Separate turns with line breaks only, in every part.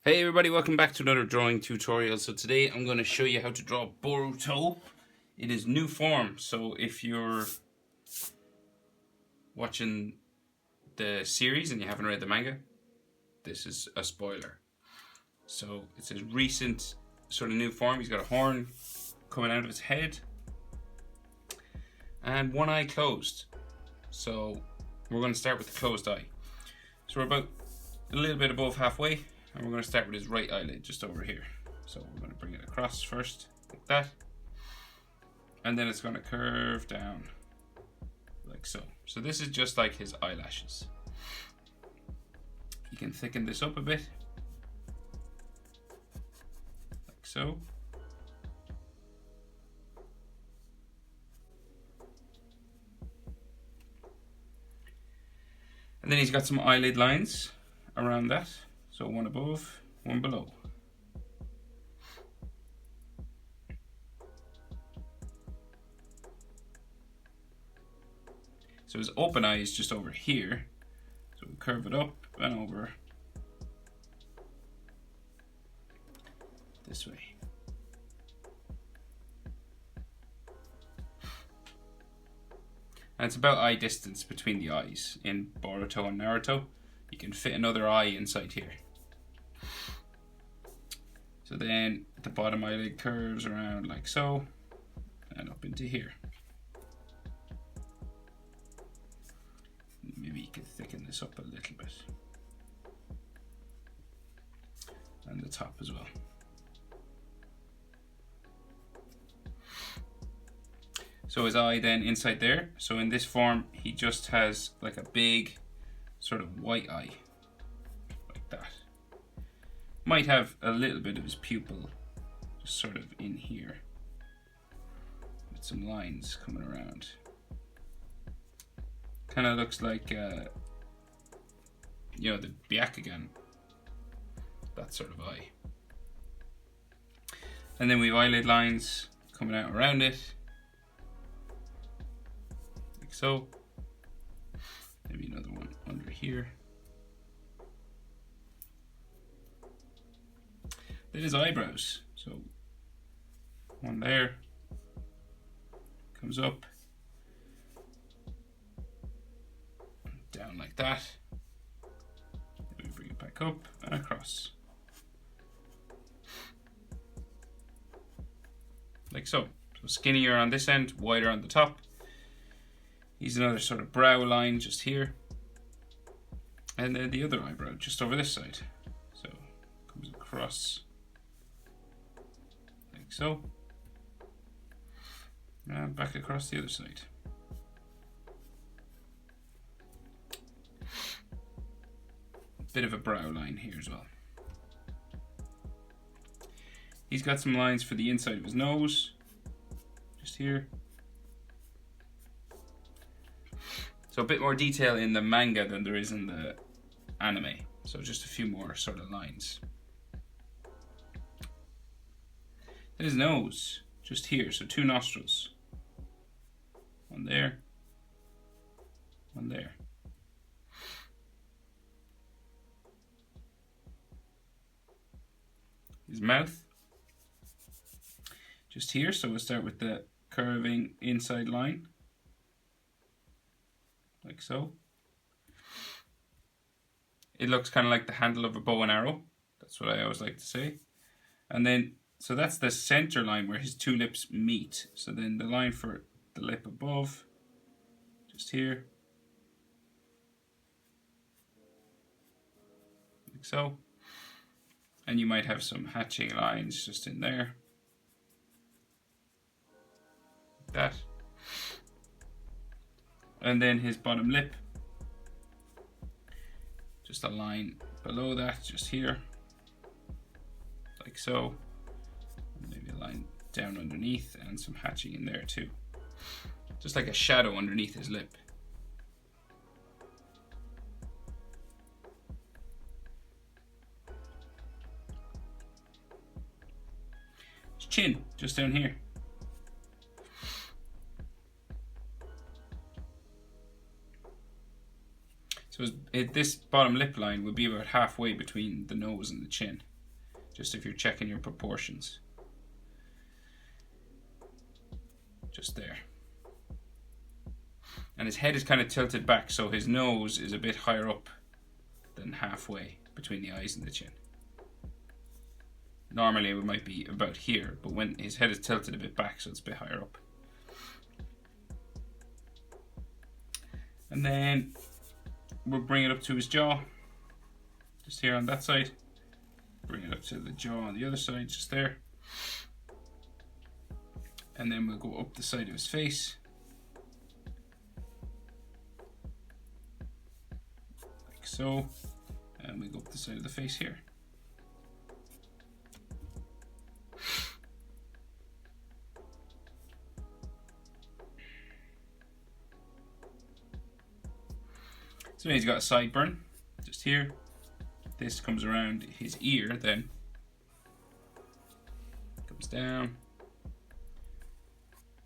Hey everybody, welcome back to another drawing tutorial. So today I'm going to show you how to draw Boruto in his new form. So if you're watching the series and you haven't read the manga, this is a spoiler. So it's his recent sort of new form. He's got a horn coming out of his head and one eye closed. So we're going to start with the closed eye. So we're about a little bit above halfway. And we're going to start with his right eyelid just over here. So we're going to bring it across first, like that. And then it's going to curve down, like so. So this is just like his eyelashes. You can thicken this up a bit, like so. And then he's got some eyelid lines around that. So one above, one below. So his open eye is just over here. So we curve it up and over this way. And it's about eye distance between the eyes. In Boruto and Naruto, you can fit another eye inside here. So then the bottom eyelid curves around like so and up into here. Maybe you can thicken this up a little bit. And the top as well. So his eye then inside there. So in this form, he just has like a big sort of white eye, like that. Might have a little bit of his pupil just sort of in here with some lines coming around. Kind of looks like, the Byakugan, that sort of eye. And then we have eyelid lines coming out around it, like so. Maybe another one under here. Then his eyebrows. So one there, comes up, down like that. Then we bring it back up and across. Like so. So skinnier on this end, wider on the top. He's another sort of brow line just here. And then the other eyebrow just over this side. So comes across like so. And back across the other side. Bit of a brow line here as well. He's got some lines for the inside of his nose, just here. So a bit more detail in the manga than there is in the anime. So just a few more sort of lines. Then his nose, just here, so two nostrils. One there, one there. His mouth, just here, so we'll start with the curving inside line, like so. It looks kind of like the handle of a bow and arrow. That's what I always like to say. And then, so that's the center line where his two lips meet. So then the line for the lip above, just here, like so. And you might have some hatching lines just in there, like that. And then his bottom lip, just a line below that, just here, like so. And maybe a line down underneath and some hatching in there too. Just like a shadow underneath his lip. His chin, just down here. So this bottom lip line would be about halfway between the nose and the chin. just if you're checking your proportions. Just there. And his head is kind of tilted back, so his nose is a bit higher up than halfway between the eyes and the chin. Normally it might be about here, but when his head is tilted a bit back, so it's a bit higher up. And then we'll bring it up to his jaw, just here on that side. Bring it up to the jaw on the other side, just there. And then we'll go up the side of his face. Like so. And we go up the side of the face here. So he's got a sideburn, just here. This comes around his ear, then comes down,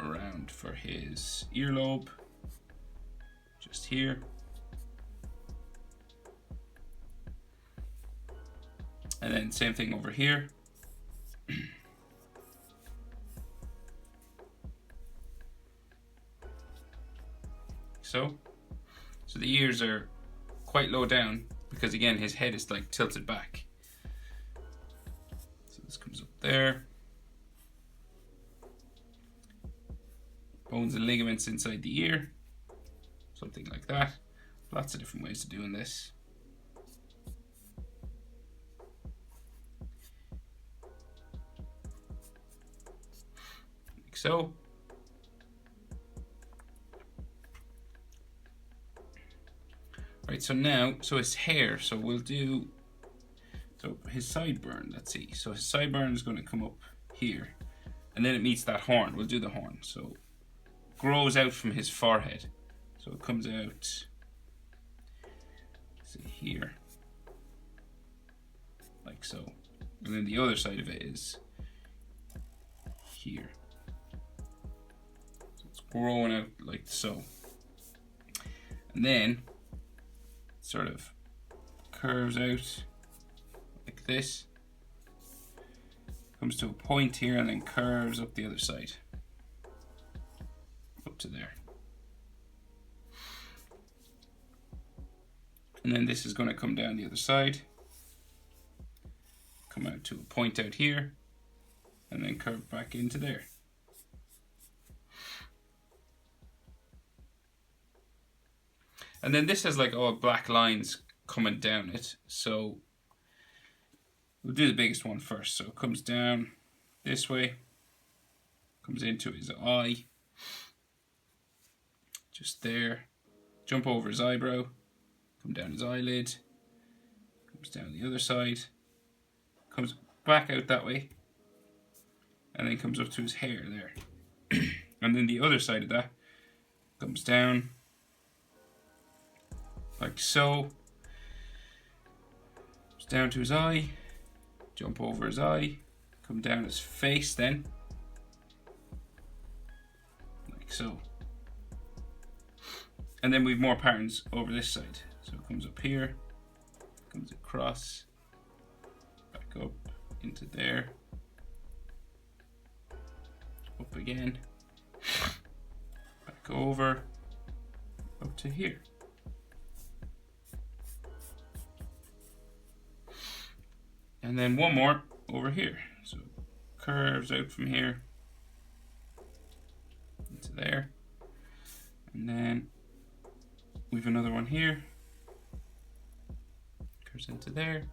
around for his earlobe, just here. And then same thing over here. So the ears are quite low down because again his head is like tilted back. So this comes up there. Bones and ligaments inside the ear. Something like that. Lots of different ways of doing this. Like so. Right, so now, so his hair, so we'll do, so his sideburn, let's see. So his sideburn is going to come up here, and then it meets that horn. We'll do the horn. So grows out from his forehead. So it comes out, see here, like so. And then the other side of it is here. So it's growing out like so. And then sort of curves out like this, comes to a point here and then curves up the other side, up to there. And then this is going to come down the other side, come out to a point out here, and then curve back into there. And then this has like all black lines coming down it. So we'll do the biggest one first. So it comes down this way, comes into his eye, just there, jump over his eyebrow, come down his eyelid, comes down the other side, comes back out that way, and then comes up to his hair there. And then the other side of that comes down like so, comes down to his eye, jump over his eye, come down his face then, like so. And then we've more patterns over this side. So it comes up here, comes across, back up into there, up again, back over, up to here. And then one more over here. So curves out from here into there. And then we've another one here. Curves into there.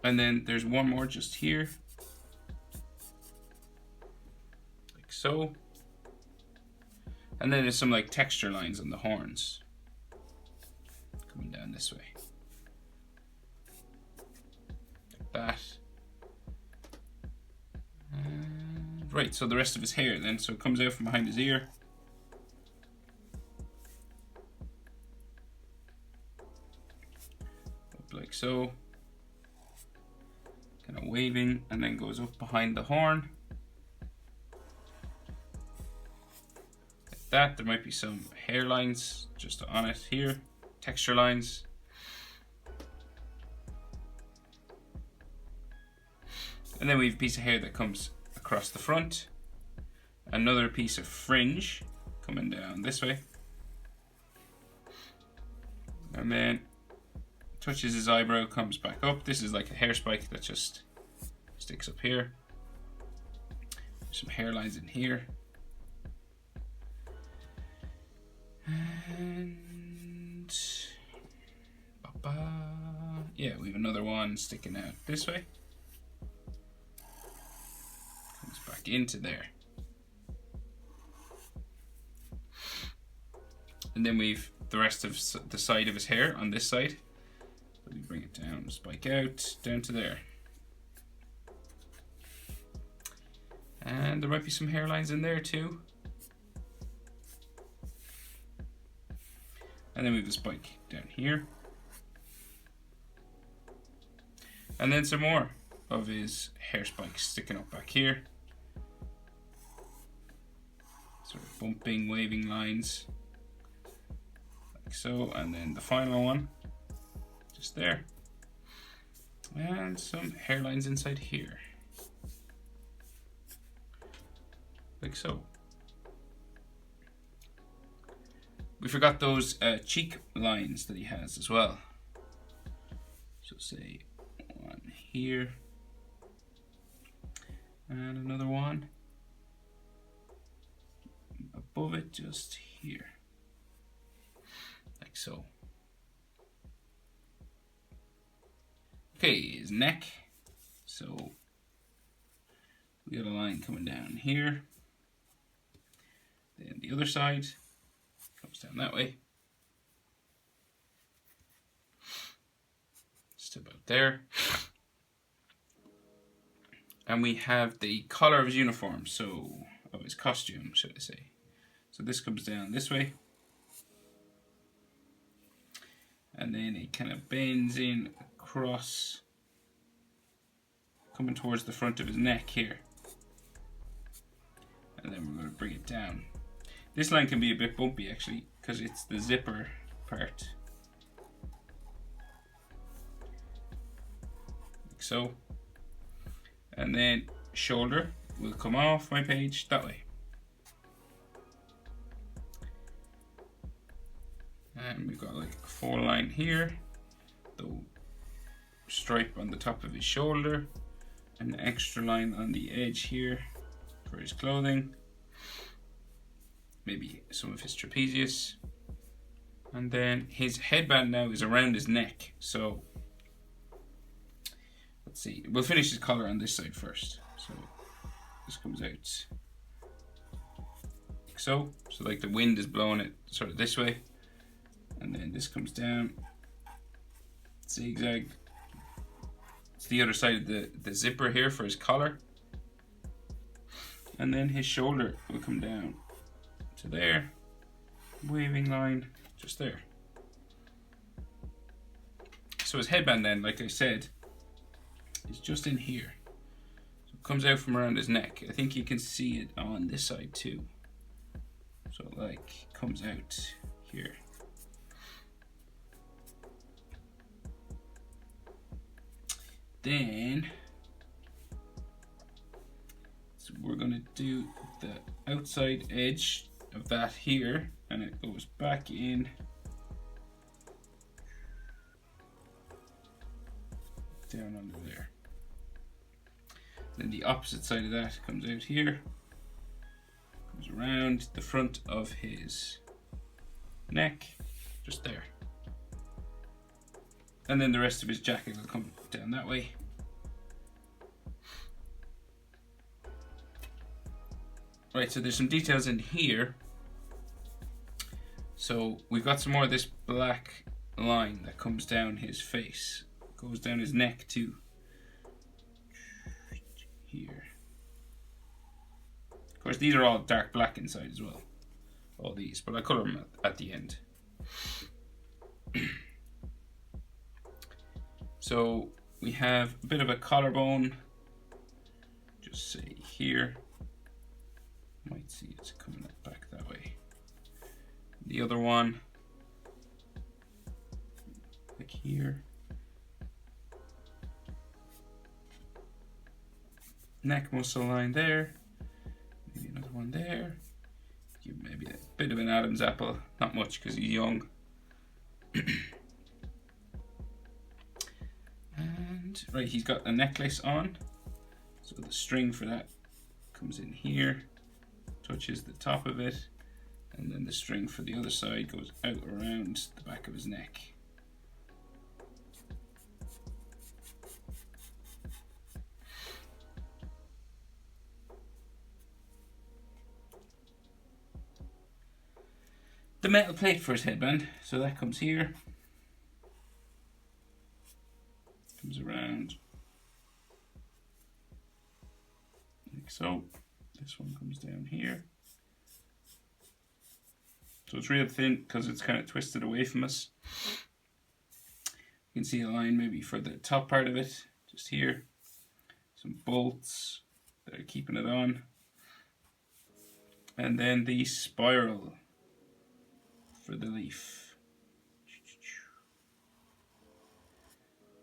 And then there's one more just here. So, and then there's some like texture lines on the horns coming down this way, like that. And right, so the rest of his hair then, so it comes out from behind his ear, up like so, kind of waving, and then goes up behind the horn. that. There might be some hairlines just on it here, texture lines. And then we have a piece of hair that comes across the front. Another piece of fringe coming down this way. And then touches his eyebrow, comes back up. This is like a hair spike that just sticks up here. There's some hairlines in here. And yeah, we have another one sticking out this way. Comes back into there. And then we've the rest of the side of his hair on this side. So we bring it down, spike out, down to there. And there might be some hairlines in there too. And then we have a spike down here. And then some more of his hair spikes sticking up back here. Sort of bumping, waving lines. Like so. And then the final one, just there. And some hairlines inside here. Like so. We forgot those cheek lines that he has as well. So say one here. And another one above it, just here. Like so. Okay, his neck. So we got a line coming down here. Then the other side comes down that way. Just about there. And we have the collar of his uniform, so of his costume, should I say. So this comes down this way. And then it kind of bends in across, coming towards the front of his neck here. And then we're going to bring it down. This line can be a bit bumpy actually, because it's the zipper part. Like so. And then shoulder will come off my page that way. And we've got like a 4 line here. The stripe on the top of his shoulder. An extra line on the edge here for his clothing. Maybe some of his trapezius. And then his headband now is around his neck. So let's see. We'll finish his collar on this side first. So this comes out like so. So like the wind is blowing it sort of this way. And then this comes down. Zigzag. It's the other side of the zipper here for his collar. And then his shoulder will come down to there, waving line just there. So his headband then, like I said, is just in here. So it comes out from around his neck. I think you can see it on this side too. So it like comes out here. Then so we're gonna do the outside edge of that here, and it goes back in down under there. Then the opposite side of that comes out here, comes around the front of his neck, just there. And then the rest of his jacket will come down that way. Right, so there's some details in here. So we've got some more of this black line that comes down his face. Goes down his neck too. Here. Of course, these are all dark black inside as well. All these, but I colour them at the end. So we have a bit of a collarbone. Just say here. Might see it's coming up back that way. The other one, like here. Neck muscle line there. Maybe another one there. Give maybe a bit of an Adam's apple. Not much because he's young. And right, he's got a necklace on. So the string for that comes in here, touches the top of it, and then the string for the other side goes out around the back of his neck. The metal plate for his headband, so that comes here, comes around like so. This one comes down here. So it's real thin because it's kind of twisted away from us. You can see a line maybe for the top part of it, just here. Some bolts that are keeping it on. And then the spiral for the leaf.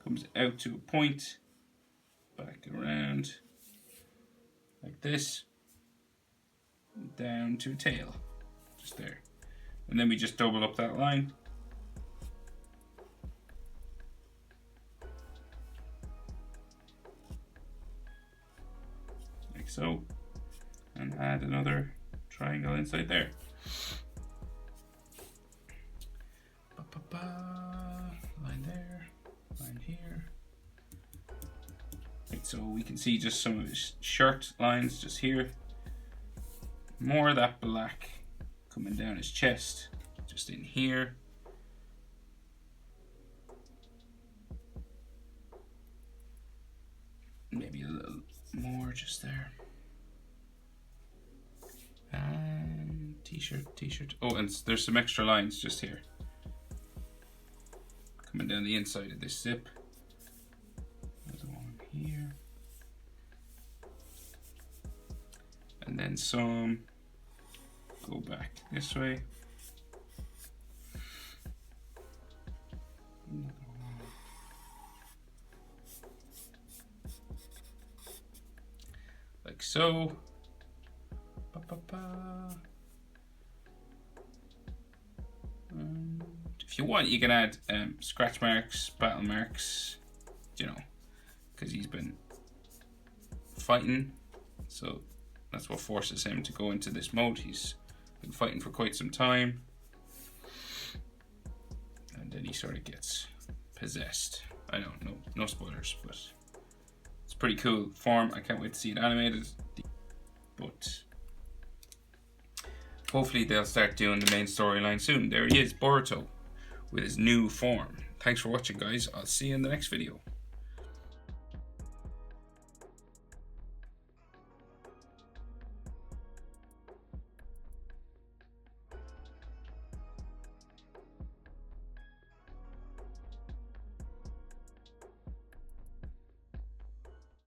Comes out to a point, back around like this, down to a tail, just there. And then we just double up that line. Like so. And add another triangle inside there. Line there, line here. Right, so we can see just some of his shirt lines just here. More of that black coming down his chest, just in here. Maybe a little more just there. And t-shirt. Oh, and there's some extra lines just here. Coming down the inside of this zip. Another one here. And then some go back this way. Like so. And if you want, you can add scratch marks, battle marks, you know, because he's been fighting, so that's what forces him to go into this mode. He's been fighting for quite some time, and then he sort of gets possessed. I don't know, no spoilers, but it's pretty cool form. I can't wait to see it animated. But hopefully they'll start doing the main storyline soon. There he is, Boruto, with his new form. Thanks for watching, guys. I'll see you in the next video.